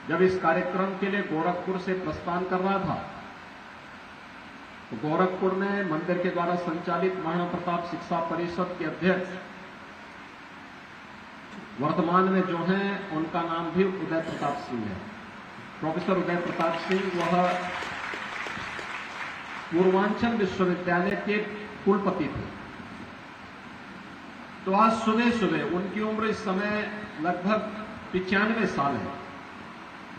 जब इस कार्यक्रम के लिए गोरखपुर से प्रस्थान कर रहा था तो गोरखपुर में मंदिर के द्वारा संचालित महाराणा प्रताप शिक्षा परिषद के अध्यक्ष वर्तमान में जो हैं उनका नाम भी उदय प्रताप सिंह है। प्रोफेसर उदय प्रताप सिंह वह पूर्वांचल विश्वविद्यालय के कुलपति थे। तो आज सुबह सुबह उनकी उम्र इस समय लगभग 95 साल है।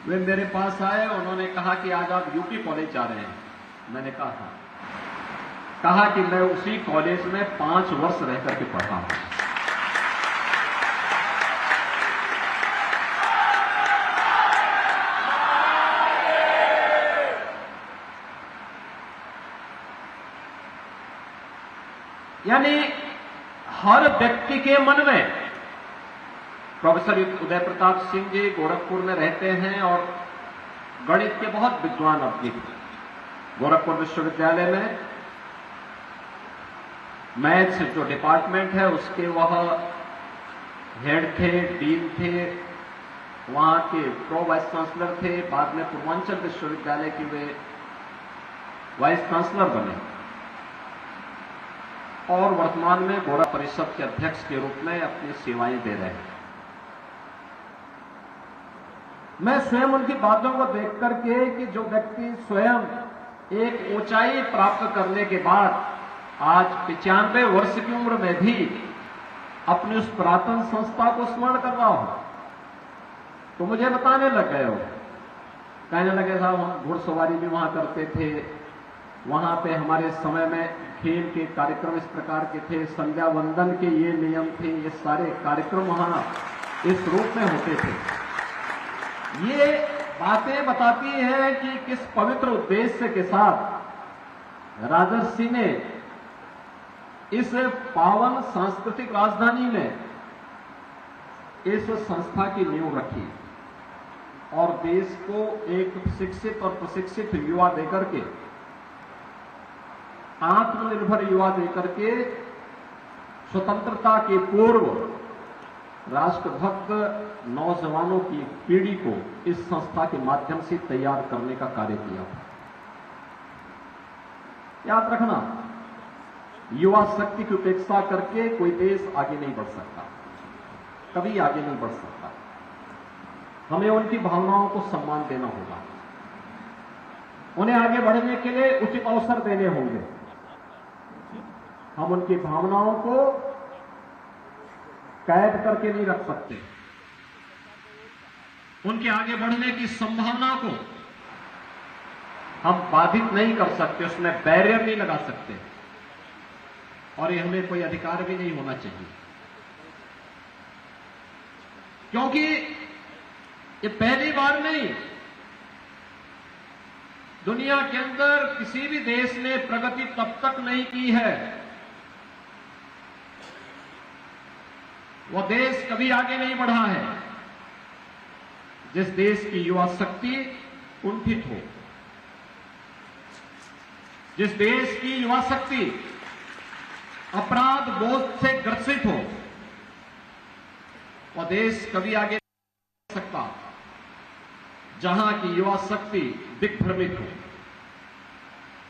वे मेरे पास आए, उन्होंने कहा कि आज आप यूपी कॉलेज जा रहे हैं। मैंने कहा कि मैं उसी कॉलेज में 5 वर्ष रह करके पढ़ा हूं। यानी हर व्यक्ति के मन में, प्रोफेसर उदय प्रताप सिंह जी गोरखपुर में रहते हैं और गणित के बहुत विद्वान अवधि थे। गोरखपुर विश्वविद्यालय में मैथ्स जो डिपार्टमेंट है उसके वह हेड थे, डीन थे, वहां के प्रो वाइस चांसलर थे। बाद में पूर्वांचल विश्वविद्यालय के वे वाइस चांसलर बने और वर्तमान में गोरख परिषद के अध्यक्ष के रूप में अपनी सेवाएं दे रहे हैं। मैं स्वयं उनकी बातों को देख करके कि जो व्यक्ति स्वयं एक ऊंचाई प्राप्त करने के बाद आज 95 वर्ष की उम्र में भी अपनी उस पुरातन संस्था को स्मरण कर रहा हो, तो मुझे बताने लग गए हो, कहने लगे साहब हम घुड़सवारी भी वहां करते थे, वहां पे हमारे समय में खेल के कार्यक्रम इस प्रकार के थे, संध्या वंदन के ये नियम थे, ये सारे कार्यक्रम वहां इस रूप में होते थे। ये बातें बताती हैं कि किस पवित्र उद्देश्य के साथ राजर्षि ने इस पावन सांस्कृतिक राजधानी में इस संस्था की नींव रखी और देश को एक शिक्षित और प्रशिक्षित युवा देकर के, आत्मनिर्भर युवा देकर के स्वतंत्रता के पूर्व राष्ट्रभक्त नौजवानों की पीढ़ी को इस संस्था के माध्यम से तैयार करने का कार्य किया। याद रखना, युवा शक्ति की उपेक्षा करके कोई देश आगे नहीं बढ़ सकता, कभी आगे नहीं बढ़ सकता। हमें उनकी भावनाओं को सम्मान देना होगा, उन्हें आगे बढ़ने के लिए उचित अवसर देने होंगे। हम उनकी भावनाओं को कैद करके नहीं रख सकते, उनके आगे बढ़ने की संभावना को हम बाधित नहीं कर सकते, उसमें बैरियर नहीं लगा सकते और ये हमें कोई अधिकार भी नहीं होना चाहिए, क्योंकि ये पहली बार नहीं, दुनिया के अंदर किसी भी देश ने प्रगति तब तक नहीं की है, वो देश कभी आगे नहीं बढ़ा है जिस देश की युवा शक्ति कुंठित हो, जिस देश की युवा शक्ति अपराध बोध से ग्रसित हो, वह देश कभी आगे नहीं बढ़ सकता जहां की युवा शक्ति दिग्भ्रमित हो।